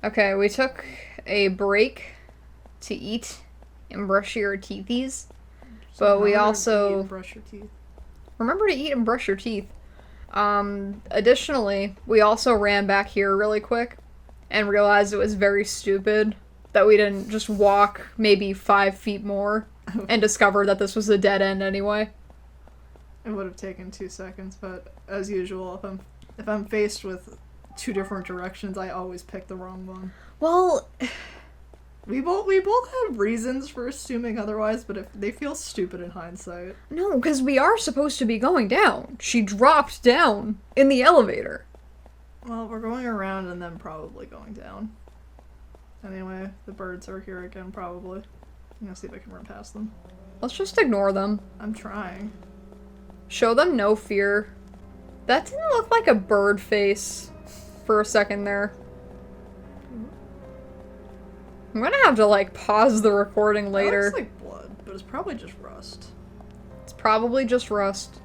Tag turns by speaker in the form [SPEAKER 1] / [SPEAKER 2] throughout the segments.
[SPEAKER 1] Okay, we took a break to eat and brush your teethies,
[SPEAKER 2] So
[SPEAKER 1] but we
[SPEAKER 2] remember to eat
[SPEAKER 1] also
[SPEAKER 2] and brush your teeth.
[SPEAKER 1] remember to eat and brush your teeth. Additionally, we also ran back here really quick and realized it was very stupid that we didn't just walk maybe 5 feet more and discover that this was a dead end anyway.
[SPEAKER 2] It would have taken 2 seconds, but as usual, if I'm faced with two different directions, I always pick the wrong one.
[SPEAKER 1] Well,
[SPEAKER 2] We both have reasons for assuming otherwise, but if they feel stupid in hindsight.
[SPEAKER 1] no, because we are supposed to be going down. She dropped down in the elevator.
[SPEAKER 2] Well, we're going around and then probably going down. Anyway, the birds are here again, probably. I'm gonna see if I can run past them.
[SPEAKER 1] Let's just ignore them.
[SPEAKER 2] I'm trying.
[SPEAKER 1] Show them no fear. That didn't look like a bird face for a second there. I'm gonna have to, like, pause the recording later.
[SPEAKER 2] It looks like blood, but it's probably just rust.
[SPEAKER 1] It's probably just rust.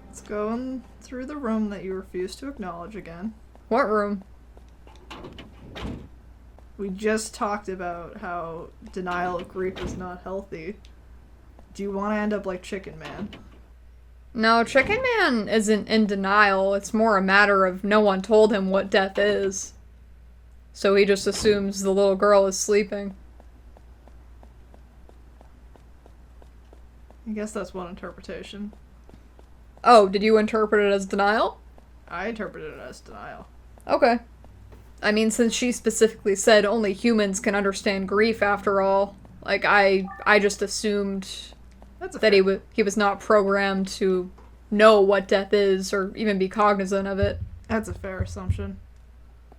[SPEAKER 2] Let's go in through the room that you refuse to acknowledge again.
[SPEAKER 1] What room?
[SPEAKER 2] We just talked about how denial of grief is not healthy. Do you want to end up like Chicken Man?
[SPEAKER 1] No, Chicken Man isn't in denial. It's more a matter of no one told him what death is. So he just assumes the little girl is sleeping.
[SPEAKER 2] I guess that's one interpretation.
[SPEAKER 1] Oh, did you interpret it as denial?
[SPEAKER 2] I interpreted it as denial.
[SPEAKER 1] Okay. I mean, since she specifically said only humans can understand grief after all, like, I just assumed
[SPEAKER 2] That's a
[SPEAKER 1] that
[SPEAKER 2] fair-
[SPEAKER 1] he was not programmed to know what death is or even be cognizant of it.
[SPEAKER 2] That's a fair assumption.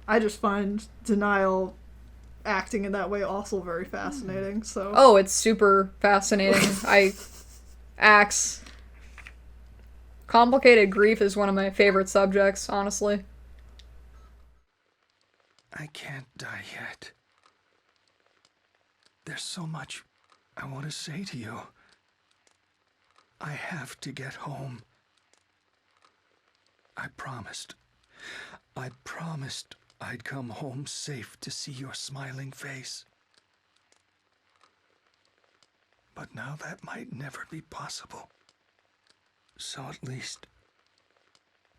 [SPEAKER 2] I just find denial acting in that way also very fascinating, so...
[SPEAKER 1] Oh, it's super fascinating. Axe. Complicated grief is one of my favorite subjects, honestly.
[SPEAKER 3] I can't die yet. There's so much I want to say to you. I have to get home. I promised I'd come home safe to see your smiling face. But now that might never be possible. So at least,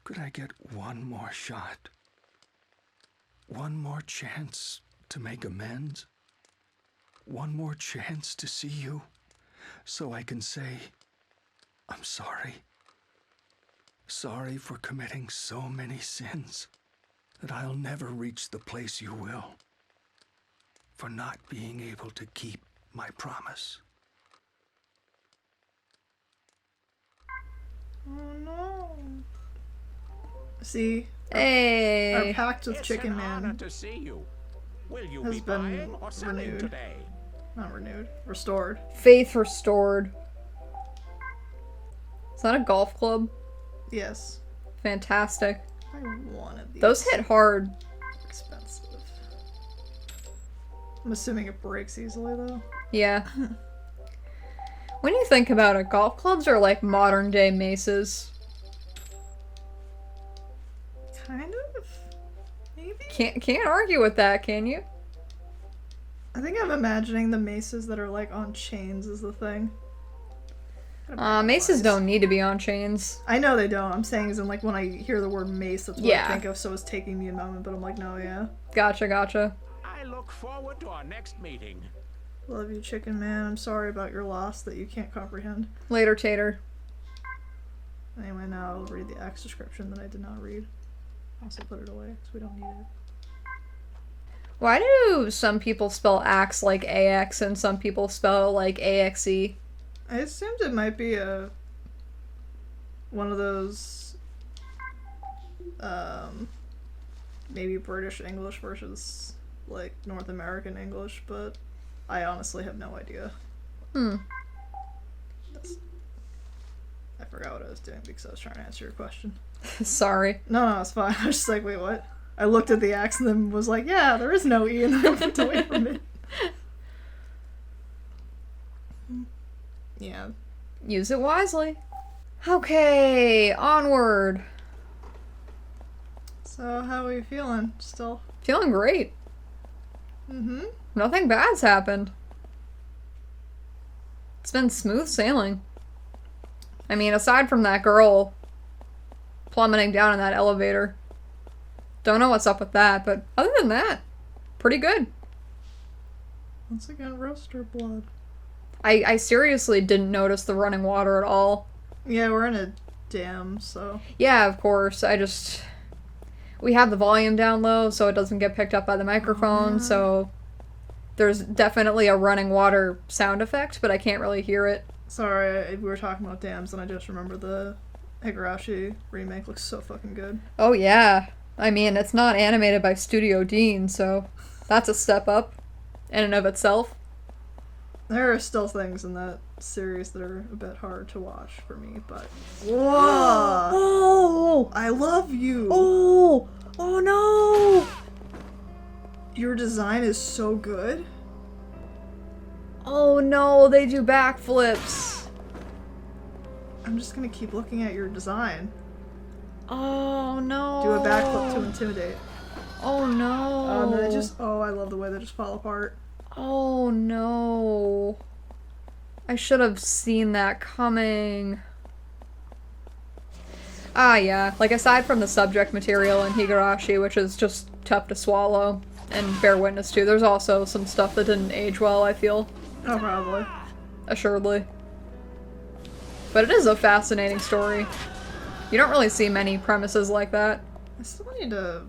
[SPEAKER 3] could I get one more shot? One more chance to make amends? One more chance to see you, so I can say, I'm sorry. Sorry for committing so many sins that I'll never reach the place you will. For not being able to keep my promise.
[SPEAKER 2] Oh no. See, our
[SPEAKER 1] Hey.
[SPEAKER 2] pact with
[SPEAKER 4] It's
[SPEAKER 2] Chicken
[SPEAKER 4] an honor
[SPEAKER 2] Man
[SPEAKER 4] to see you. Will you
[SPEAKER 2] has
[SPEAKER 4] be
[SPEAKER 2] been
[SPEAKER 4] buying or selling
[SPEAKER 2] renewed.
[SPEAKER 4] today?
[SPEAKER 2] Not renewed. Restored.
[SPEAKER 1] Faith restored. Is that a golf club?
[SPEAKER 2] Yes.
[SPEAKER 1] Fantastic.
[SPEAKER 2] I wanted these.
[SPEAKER 1] Those hit hard.
[SPEAKER 2] Expensive. I'm assuming it breaks easily though.
[SPEAKER 1] Yeah. When you think about it, golf clubs are like modern day maces.
[SPEAKER 2] Kind of? Maybe?
[SPEAKER 1] Can't argue with that, can you?
[SPEAKER 2] I think I'm imagining the maces that are like on chains is the thing.
[SPEAKER 1] Maces don't need to be on chains.
[SPEAKER 2] I know they don't. I'm saying as in like when I hear the word mace, that's what
[SPEAKER 1] Yeah.
[SPEAKER 2] I think of, so it's taking me a moment, but I'm like, no, yeah.
[SPEAKER 1] Gotcha.
[SPEAKER 4] I look forward to our next meeting.
[SPEAKER 2] Love you, Chicken Man. I'm sorry about your loss that you can't comprehend.
[SPEAKER 1] Later, Tater.
[SPEAKER 2] Anyway, now I'll read the Axe description that I did not read. Also put it away, because we don't need it.
[SPEAKER 1] Why do some people spell axe like AX and some people spell like AXE?
[SPEAKER 2] I assumed it might be one of those maybe British English versus like North American English, but I honestly have no idea. I forgot what I was doing because I was trying to answer your question.
[SPEAKER 1] Sorry.
[SPEAKER 2] No, it's fine. I was just like, wait, what? I looked at the axe and then was like, yeah, there is no E, and I walked away from it. Yeah.
[SPEAKER 1] Use it wisely. Okay, onward.
[SPEAKER 2] So, how are you feeling? Still?
[SPEAKER 1] Feeling great.
[SPEAKER 2] Mm-hmm.
[SPEAKER 1] Nothing bad's happened. It's been smooth sailing. I mean, aside from that girl plummeting down in that elevator. Don't know what's up with that, but other than that, pretty good.
[SPEAKER 2] Once again, roaster blood.
[SPEAKER 1] I seriously didn't notice the running water at all.
[SPEAKER 2] Yeah, we're in a dam, so...
[SPEAKER 1] Yeah, of course. We have the volume down low so it doesn't get picked up by the microphone, so there's definitely a running water sound effect, but I can't really hear it.
[SPEAKER 2] Sorry, we were talking about dams, and I just remember the Higurashi remake looks so fucking good.
[SPEAKER 1] Oh yeah. I mean, it's not animated by Studio Dean, so that's a step up in and of itself.
[SPEAKER 2] There are still things in that series that are a bit hard to watch for me, but...
[SPEAKER 1] Whoa! Oh!
[SPEAKER 2] I love you!
[SPEAKER 1] Oh! Oh no!
[SPEAKER 2] Your design is so good.
[SPEAKER 1] Oh no, they do backflips.
[SPEAKER 2] I'm just gonna keep looking at your design.
[SPEAKER 1] Oh no.
[SPEAKER 2] Do a backflip to intimidate.
[SPEAKER 1] Oh no.
[SPEAKER 2] I love the way they just fall apart.
[SPEAKER 1] Oh no. I should have seen that coming. Ah yeah, like aside from the subject material in Higurashi, which is just tough to swallow and bear witness to, there's also some stuff that didn't age well, I feel.
[SPEAKER 2] Oh, probably.
[SPEAKER 1] Assuredly. But it is a fascinating story. You don't really see many premises like that.
[SPEAKER 2] I still need to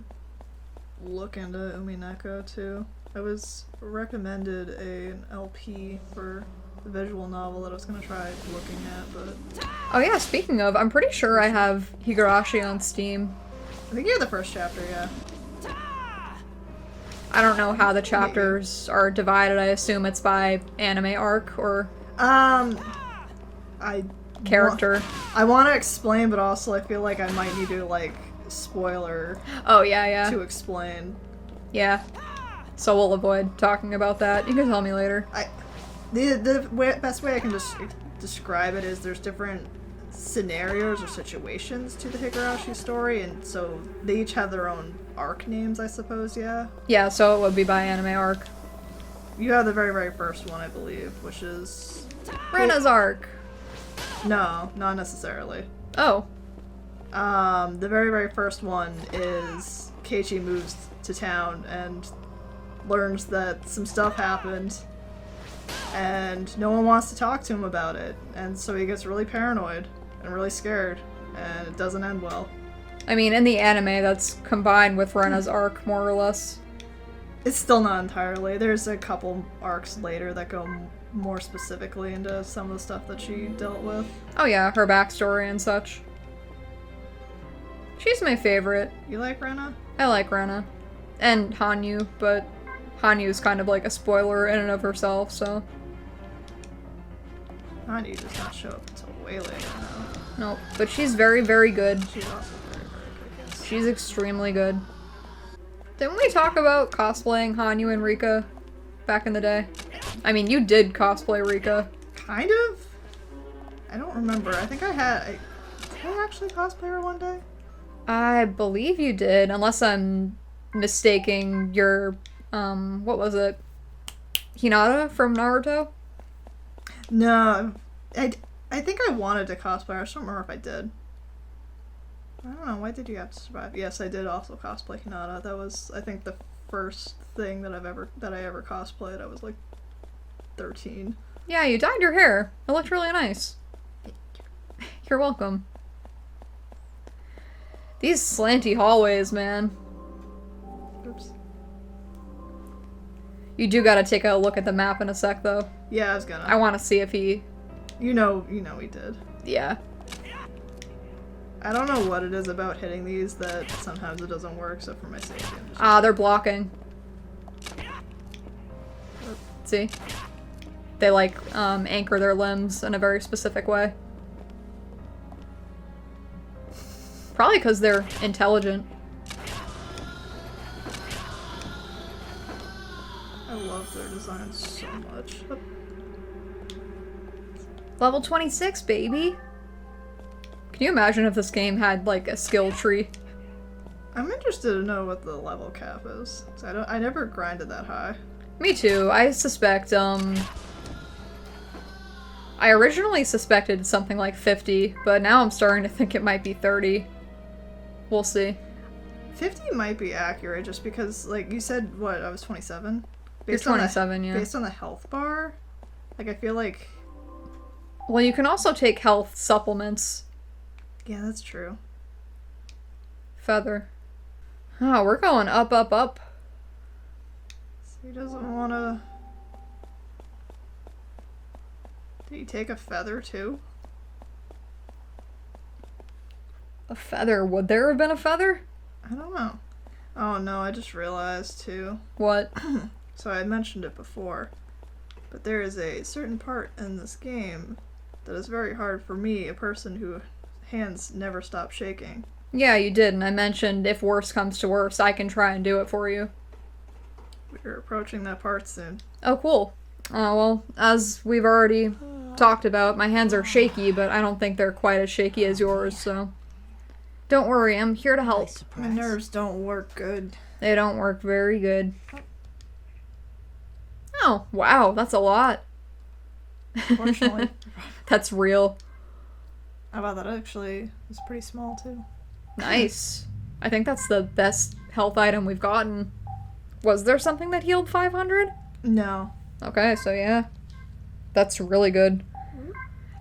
[SPEAKER 2] look into Umineko too. I was recommended an LP for the visual novel that I was gonna try looking at, but...
[SPEAKER 1] Oh yeah, speaking of, I'm pretty sure I have Higurashi on Steam.
[SPEAKER 2] I think you're the first chapter, yeah.
[SPEAKER 1] I don't know how the chapters are divided. I assume it's by anime arc or character.
[SPEAKER 2] I want to explain, but also I feel like I might need to, like, spoiler
[SPEAKER 1] Oh yeah.
[SPEAKER 2] to explain.
[SPEAKER 1] Yeah. So we'll avoid talking about that. You can tell me later.
[SPEAKER 2] Best way I can just describe it is there's different scenarios or situations to the Higurashi story, and so they each have their own arc names, I suppose, yeah?
[SPEAKER 1] Yeah, so it would be by anime arc.
[SPEAKER 2] You have the very, very first one, I believe, which is...
[SPEAKER 1] Rena's arc.
[SPEAKER 2] No, not necessarily.
[SPEAKER 1] Oh.
[SPEAKER 2] The very, very first one is Keiichi moves to town and learns that some stuff happened, and no one wants to talk to him about it, and so he gets really paranoid and really scared, and it doesn't end well.
[SPEAKER 1] I mean, in the anime, that's combined with Rena's arc, more or less.
[SPEAKER 2] It's still not entirely. There's a couple arcs later that go more specifically into some of the stuff that she dealt with.
[SPEAKER 1] Oh yeah, her backstory and such. She's my favorite.
[SPEAKER 2] You like Rena?
[SPEAKER 1] I like Rena. And Hanyu, but Hanyu's kind of like a spoiler in and of herself, so...
[SPEAKER 2] Hanyu does not show up until way later now.
[SPEAKER 1] No, but she's very, very good.
[SPEAKER 2] She's also very, very good, yes.
[SPEAKER 1] She's extremely good. Didn't we talk about cosplaying Hanyu and Rika back in the day? I mean, you did cosplay Rika.
[SPEAKER 2] Kind of? I don't remember. I think did I actually cosplay her one day?
[SPEAKER 1] I believe you did, unless I'm mistaking your, what was it? Hinata from Naruto?
[SPEAKER 2] No, I think I wanted to cosplay her. I just don't remember if I did. I don't know, why did you have to survive? Yes, I did also cosplay Hinata. That was, I think, the first thing that I ever cosplayed. I was like 13.
[SPEAKER 1] Yeah, you dyed your hair. It looked really nice. You're welcome. These slanty hallways, man.
[SPEAKER 2] Oops.
[SPEAKER 1] You do gotta take a look at the map in a sec, though.
[SPEAKER 2] Yeah, I was gonna.
[SPEAKER 1] I want to see if he...
[SPEAKER 2] You know he did.
[SPEAKER 1] Yeah.
[SPEAKER 2] I don't know what it is about hitting these that sometimes it doesn't work, so for my safety I'm just...
[SPEAKER 1] Ah, they're blocking. See? They, like, anchor their limbs in a very specific way. Probably because they're intelligent.
[SPEAKER 2] I love their design so much.
[SPEAKER 1] Level 26, baby! Can you imagine if this game had, like, a skill tree?
[SPEAKER 2] I'm interested to know what the level cap is. 'Cause I never grinded that high.
[SPEAKER 1] Me too. I suspect, I originally suspected something like 50, but now I'm starting to think it might be 30. We'll see.
[SPEAKER 2] 50 might be accurate just because, like, you said, what, I was 27?
[SPEAKER 1] You're 27, yeah.
[SPEAKER 2] Based on the health bar, like, I feel like...
[SPEAKER 1] Well, you can also take health supplements.
[SPEAKER 2] Yeah, that's true.
[SPEAKER 1] Feather. Oh, we're going up, up, up.
[SPEAKER 2] So he doesn't want to... Did he take a feather, too?
[SPEAKER 1] A feather. Would there have been a feather?
[SPEAKER 2] I don't know. Oh, no, I just realized, too.
[SPEAKER 1] What?
[SPEAKER 2] So I mentioned it before, but there is a certain part in this game that is very hard for me, a person whose hands never stop shaking.
[SPEAKER 1] Yeah, you did, and I mentioned if worse comes to worse, I can try and do it for you.
[SPEAKER 2] We're approaching that part soon.
[SPEAKER 1] Oh, cool. Well, as we've already talked about, my hands are shaky, but I don't think they're quite as shaky as yours, so... Don't worry, I'm here to help.
[SPEAKER 2] My nerves don't work good.
[SPEAKER 1] They don't work very good. Oh, wow, that's a lot.
[SPEAKER 2] Fortunately.
[SPEAKER 1] That's real.
[SPEAKER 2] How about that actually is pretty small, too.
[SPEAKER 1] Nice. I think that's the best health item we've gotten. Was there something that healed 500?
[SPEAKER 2] No.
[SPEAKER 1] Okay, so yeah. That's really good.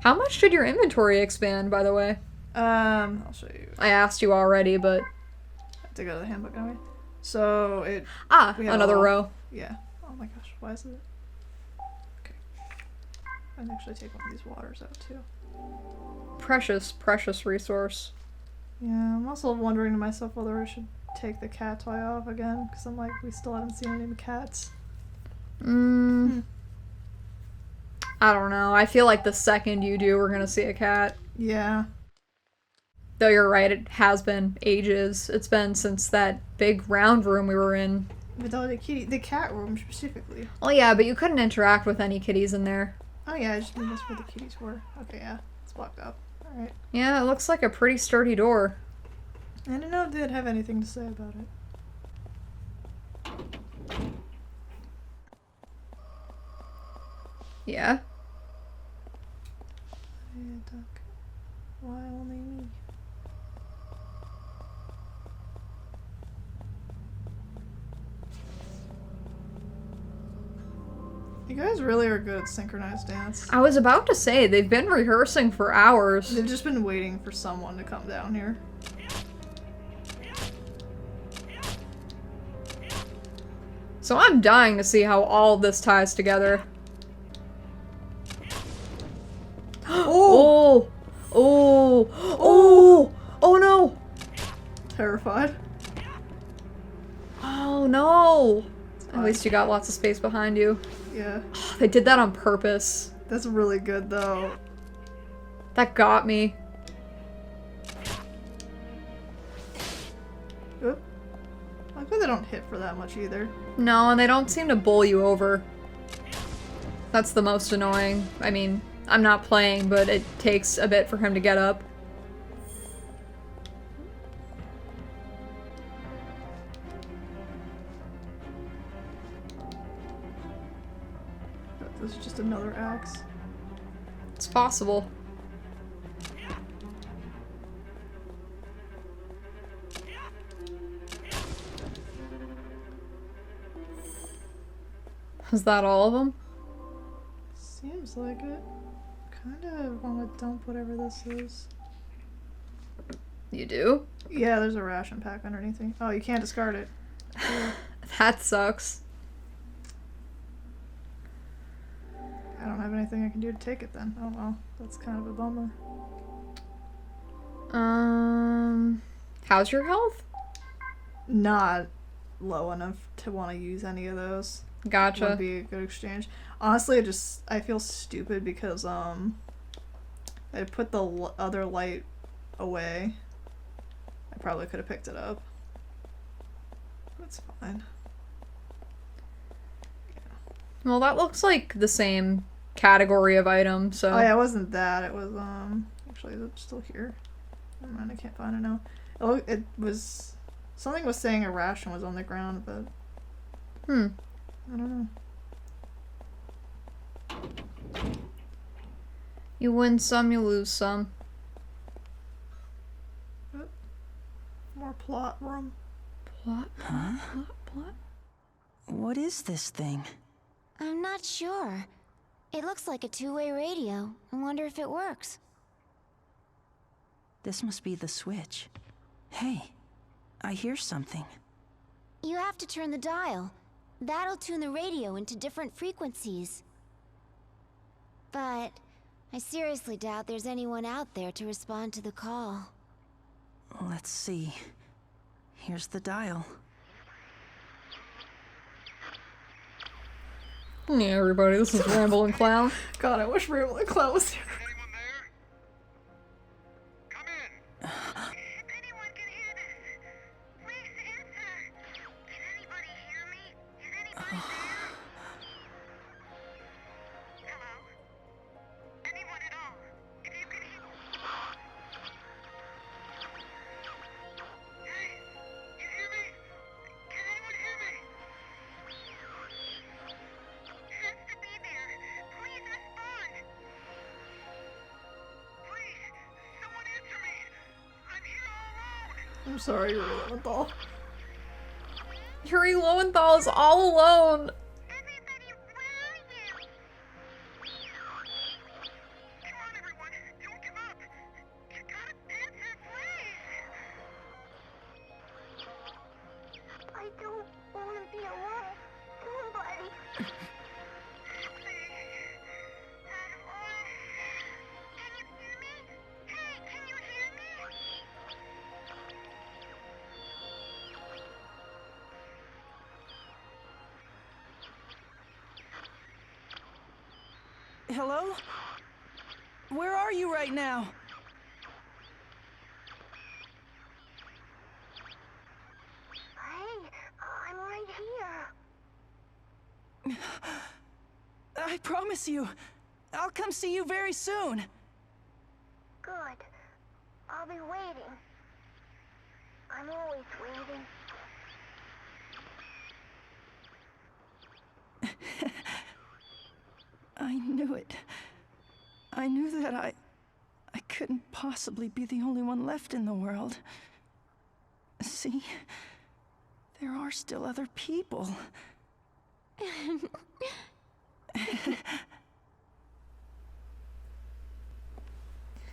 [SPEAKER 1] How much did your inventory expand, by the way?
[SPEAKER 2] I'll show you.
[SPEAKER 1] I asked you already, but...
[SPEAKER 2] I have to go to the handbook anyway. So, it...
[SPEAKER 1] Ah,
[SPEAKER 2] we have
[SPEAKER 1] another
[SPEAKER 2] all-
[SPEAKER 1] row.
[SPEAKER 2] Yeah. Oh my gosh, why is it... Okay. I can actually take one of these waters out, too.
[SPEAKER 1] Precious, precious resource.
[SPEAKER 2] Yeah, I'm also wondering to myself whether I should take the cat toy off again, because I'm like, we still haven't seen any cats.
[SPEAKER 1] I don't know. I feel like the second you do, we're gonna see a cat.
[SPEAKER 2] Yeah.
[SPEAKER 1] Though you're right, it has been ages. It's been since that big round room we were in.
[SPEAKER 2] Without the cat room specifically.
[SPEAKER 1] Well, yeah, but you couldn't interact with any kitties in there.
[SPEAKER 2] Oh yeah, I just knew that's where the kitties were. Okay, yeah. It's blocked up. Alright.
[SPEAKER 1] Yeah, it looks like a pretty sturdy door.
[SPEAKER 2] I didn't know if they'd have anything to say about it.
[SPEAKER 1] Yeah?
[SPEAKER 2] Hey, duck. Why only me? You guys really are good at synchronized dance.
[SPEAKER 1] I was about to say, they've been rehearsing for hours.
[SPEAKER 2] They've just been waiting for someone to come down here.
[SPEAKER 1] So I'm dying to see how all this ties together.
[SPEAKER 2] Oh!
[SPEAKER 1] Oh! Oh! Oh no!
[SPEAKER 2] Terrified.
[SPEAKER 1] Oh no! At least you got lots of space behind you.
[SPEAKER 2] Yeah.
[SPEAKER 1] They did that on purpose.
[SPEAKER 2] That's really good though.
[SPEAKER 1] That got me.
[SPEAKER 2] Oop. I bet they don't hit for that much either.
[SPEAKER 1] No, and they don't seem to bowl you over. That's the most annoying. I mean, I'm not playing, but it takes a bit for him to get up.
[SPEAKER 2] This is just another axe.
[SPEAKER 1] It's possible. Is that all of them?
[SPEAKER 2] Seems like it. Kind of want to dump whatever this is.
[SPEAKER 1] You do?
[SPEAKER 2] Yeah, there's a ration pack underneath me. Oh, you can't discard it.
[SPEAKER 1] That sucks.
[SPEAKER 2] I don't have anything I can do to take it then. Oh well, that's kind of a bummer.
[SPEAKER 1] How's your health?
[SPEAKER 2] Not low enough to want to use any of those.
[SPEAKER 1] Gotcha.
[SPEAKER 2] Would be a good exchange. Honestly, I feel stupid because I put the other light away. I probably could have picked it up. That's fine.
[SPEAKER 1] Well, that looks like the same category of item, so...
[SPEAKER 2] Oh yeah, it wasn't that. It was actually it's still here. Never mind, I can't find it now. It was something was saying a ration was on the ground, but
[SPEAKER 1] I
[SPEAKER 2] I don't know.
[SPEAKER 1] You win some, you lose some.
[SPEAKER 2] More plot room.
[SPEAKER 1] Plot?
[SPEAKER 5] Huh?
[SPEAKER 1] Plot?
[SPEAKER 5] What is this thing?
[SPEAKER 6] I'm not sure. It looks like a two-way radio. I wonder if it works.
[SPEAKER 5] This must be the switch. Hey, I hear something.
[SPEAKER 6] You have to turn the dial. That'll tune the radio into different frequencies. But I seriously doubt there's anyone out there to respond to the call.
[SPEAKER 5] Let's see. Here's the dial.
[SPEAKER 1] Yeah, everybody, this is Rambling Clown.
[SPEAKER 2] God, I wish Rambling Clown was here.
[SPEAKER 7] Anyone there? Come in. If anyone can hear this, please answer. Can anybody hear me? Is anybody there? Hello? Anyone at all? If you can hear... Hey, you hear me? Can anyone hear me? Has to be there. Please respond. Please, someone answer me. I'm here all alone.
[SPEAKER 2] I'm sorry, Yuri Lowenthal.
[SPEAKER 1] Yuri Lowenthal is all alone.
[SPEAKER 7] Everybody, where are you? Come on, everyone. Don't give up. You gotta answer, please. I don't want to be alone. Somebody. Please. Can you hear me? Hey, can you hear me?
[SPEAKER 5] Hello? Where are you right now?
[SPEAKER 7] Hey, I'm right here.
[SPEAKER 5] I promise you, I'll come see you very soon.
[SPEAKER 7] Good. I'll be waiting. I'm always waiting.
[SPEAKER 5] I knew it. I knew that I couldn't possibly be the only one left in the world. See? There are still other people.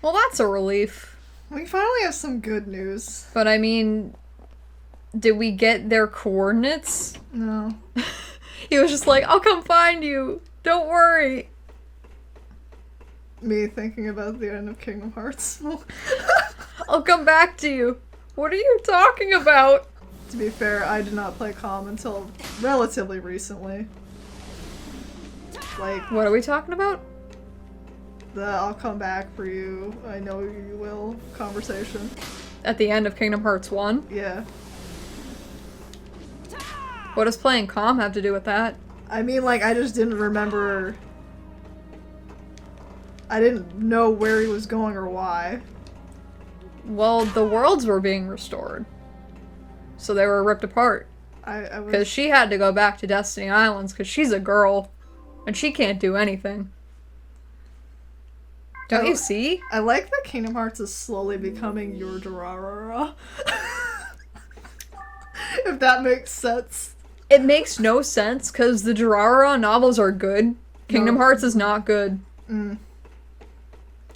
[SPEAKER 1] Well, that's a relief.
[SPEAKER 2] We finally have some good news.
[SPEAKER 1] But I mean, did we get their coordinates?
[SPEAKER 2] No.
[SPEAKER 1] He was just like, I'll come find you. Don't worry.
[SPEAKER 2] Me thinking about the end of Kingdom Hearts.
[SPEAKER 1] I'll come back to you. What are you talking about?
[SPEAKER 2] To be fair, I did not play Calm until relatively recently. Like,
[SPEAKER 1] What are we talking about?
[SPEAKER 2] the I'll come back for you, I know you will conversation.
[SPEAKER 1] At the end of Kingdom Hearts 1?
[SPEAKER 2] Yeah.
[SPEAKER 1] What does playing Calm have to do with that?
[SPEAKER 2] I mean, like, I just didn't remember... I didn't know where he was going or why.
[SPEAKER 1] Well, the worlds were being restored. So they were ripped apart.
[SPEAKER 2] I was...
[SPEAKER 1] Because she had to go back to Destiny Islands because she's a girl. And she can't do anything. Don't you see?
[SPEAKER 2] I like that Kingdom Hearts is slowly becoming your Durarara. If that makes sense.
[SPEAKER 1] It makes no sense because the Durarara novels are good. Kingdom
[SPEAKER 2] No.
[SPEAKER 1] Hearts is not good.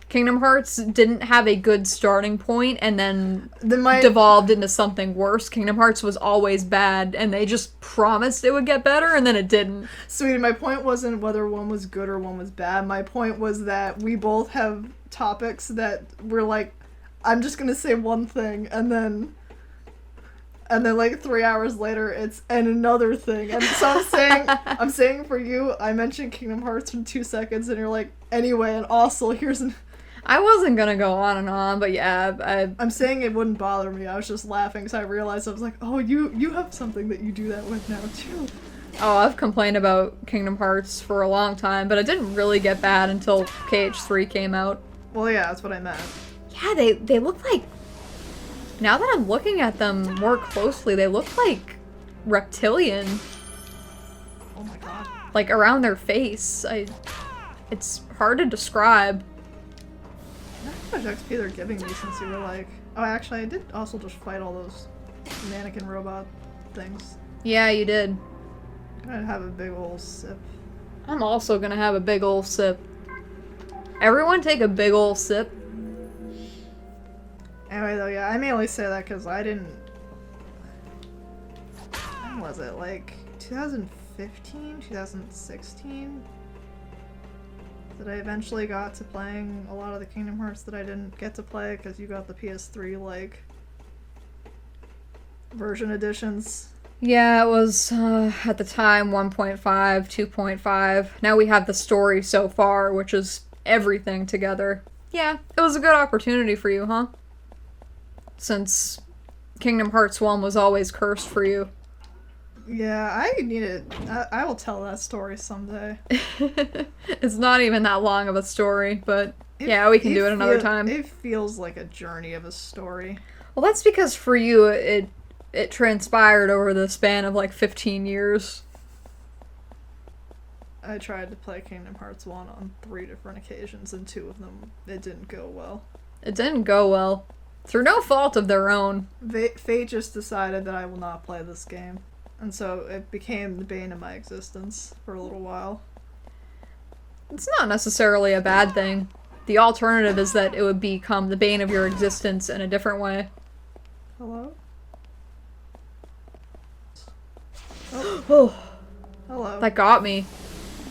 [SPEAKER 1] Kingdom Hearts didn't have a good starting point and then devolved into something worse. Kingdom Hearts was always bad and they just promised it would get better and then it didn't.
[SPEAKER 2] Sweetie, my point wasn't whether one was good or one was bad. My point was that we both have topics that we're like, I'm just gonna say one thing and then like 3 hours later it's and another thing. And so I'm saying for you, I mentioned Kingdom Hearts in 2 seconds and you're like, anyway, and also here's an...
[SPEAKER 1] I wasn't gonna go on and on, but yeah,
[SPEAKER 2] I'm saying it wouldn't bother me. I was just laughing because I realized I was like, oh, you have something that you do that with now too.
[SPEAKER 1] I've complained about Kingdom Hearts for a long time, but it didn't really get bad until KH3 came out.
[SPEAKER 2] Well, yeah, that's what I meant.
[SPEAKER 1] Yeah, they look like... Now that I'm looking at them more closely, they look like reptilian.
[SPEAKER 2] Oh my god.
[SPEAKER 1] Like, around their face. It's hard to describe.
[SPEAKER 2] much XP they're giving me since you were like... Oh, actually, I did also just fight all those mannequin robot things.
[SPEAKER 1] Yeah, you did.
[SPEAKER 2] I'd have a big ol' sip.
[SPEAKER 1] I'm also gonna have a big ol' sip. Everyone take a big ol' sip.
[SPEAKER 2] Anyway, though, yeah, I mainly say that because I didn't... When was it? Like, 2015? 2016? That I eventually got to playing a lot of the Kingdom Hearts that I didn't get to play because you got the PS3, like, version editions.
[SPEAKER 1] Yeah, it was, at the time, 1.5, 2.5. Now we have the story so far, which is everything together. Yeah, it was a good opportunity for you, huh? Since Kingdom Hearts 1 was always cursed for you.
[SPEAKER 2] Yeah, I need it. I will tell that story someday.
[SPEAKER 1] It's not even that long of a story, but yeah, we can do it another time.
[SPEAKER 2] It feels like a journey of a story.
[SPEAKER 1] Well, that's because for you, it transpired over the span of like 15 years.
[SPEAKER 2] I tried to play Kingdom Hearts 1 on 3 different occasions, and 2 of them, it didn't go well.
[SPEAKER 1] It didn't go well. Through no fault of their own.
[SPEAKER 2] Fate just decided that I will not play this game. And so it became the bane of my existence for a little while.
[SPEAKER 1] It's not necessarily a bad thing. The alternative is that it would become the bane of your existence in a different way.
[SPEAKER 2] Hello?
[SPEAKER 1] Oh,
[SPEAKER 2] Hello.
[SPEAKER 1] that got me.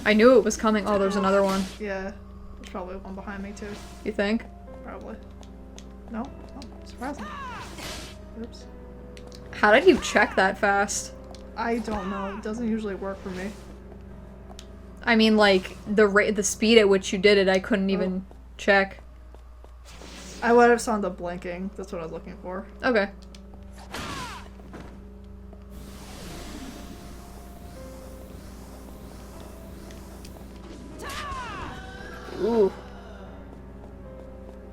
[SPEAKER 1] I knew it was coming. Oh, there's another one.
[SPEAKER 2] Yeah. There's probably one behind me too.
[SPEAKER 1] You think?
[SPEAKER 2] Probably. No? Oh, surprising. Oops.
[SPEAKER 1] How did you check that fast?
[SPEAKER 2] I don't know. It doesn't usually work for me.
[SPEAKER 1] I mean, like, the speed at which you did it, I couldn't even check.
[SPEAKER 2] I would have saw the blinking. That's what I was looking for.
[SPEAKER 1] Okay. Ooh.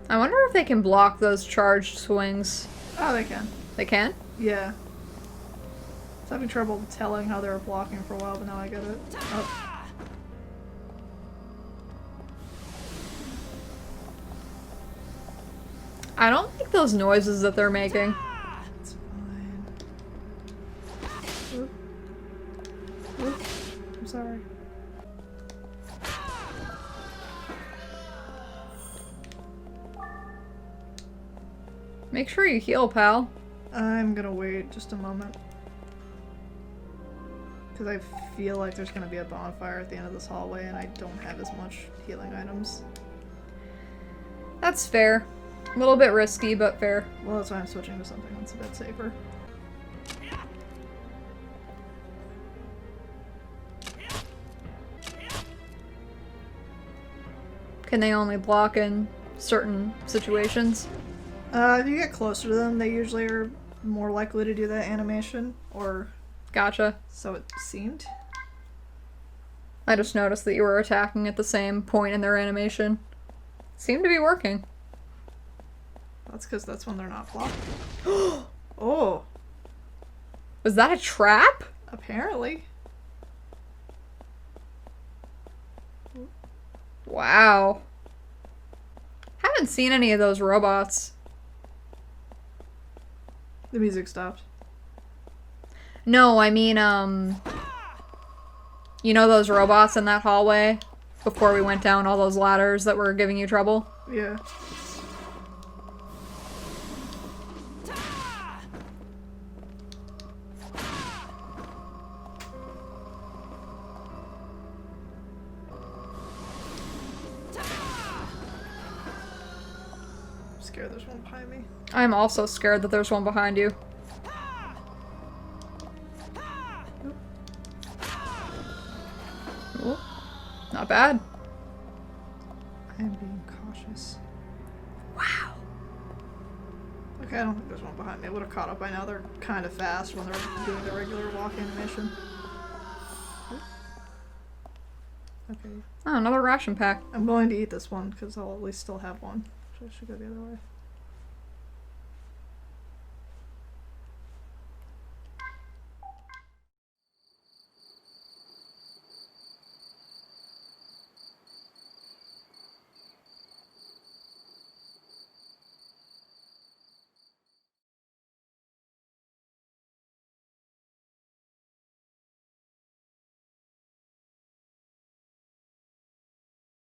[SPEAKER 1] I wonder if they can block those charged swings.
[SPEAKER 2] Oh, they can.
[SPEAKER 1] They can?
[SPEAKER 2] Yeah. I was having trouble telling how they were blocking for a while, but now I get it. Oh.
[SPEAKER 1] I don't like those noises that they're making.
[SPEAKER 2] It's fine. Oop. Oop. I'm sorry.
[SPEAKER 1] Make sure you heal, pal.
[SPEAKER 2] I'm gonna wait just a moment. Because I feel like there's gonna be a bonfire at the end of this hallway and I don't have as much healing items.
[SPEAKER 1] That's fair. A little bit risky, but fair.
[SPEAKER 2] Well, that's why I'm switching to something that's a bit safer.
[SPEAKER 1] Can they only block in certain situations?
[SPEAKER 2] If you get closer to them, they usually are more likely to do that animation, or
[SPEAKER 1] Gotcha.
[SPEAKER 2] so it seemed.
[SPEAKER 1] I just noticed that you were attacking at the same point in their animation. Seemed to be working.
[SPEAKER 2] That's because that's when they're not blocked. Oh,
[SPEAKER 1] Was that a trap?
[SPEAKER 2] apparently.
[SPEAKER 1] Wow. Haven't seen any of those robots.
[SPEAKER 2] The music stopped.
[SPEAKER 1] No, I mean, you know those robots in that hallway? Before we went down all those ladders that were giving you trouble?
[SPEAKER 2] Yeah. I'm scared there's one behind me.
[SPEAKER 1] I'm also scared that there's one behind you. Ooh, not bad.
[SPEAKER 2] I am being cautious.
[SPEAKER 1] Wow.
[SPEAKER 2] Okay, I don't think there's one behind me. I would have caught up by now. They're kind of fast when they're doing the regular walk animation. Okay.
[SPEAKER 1] Oh, another ration pack.
[SPEAKER 2] I'm going to eat this one because I'll at least still have one. So I should go the other way.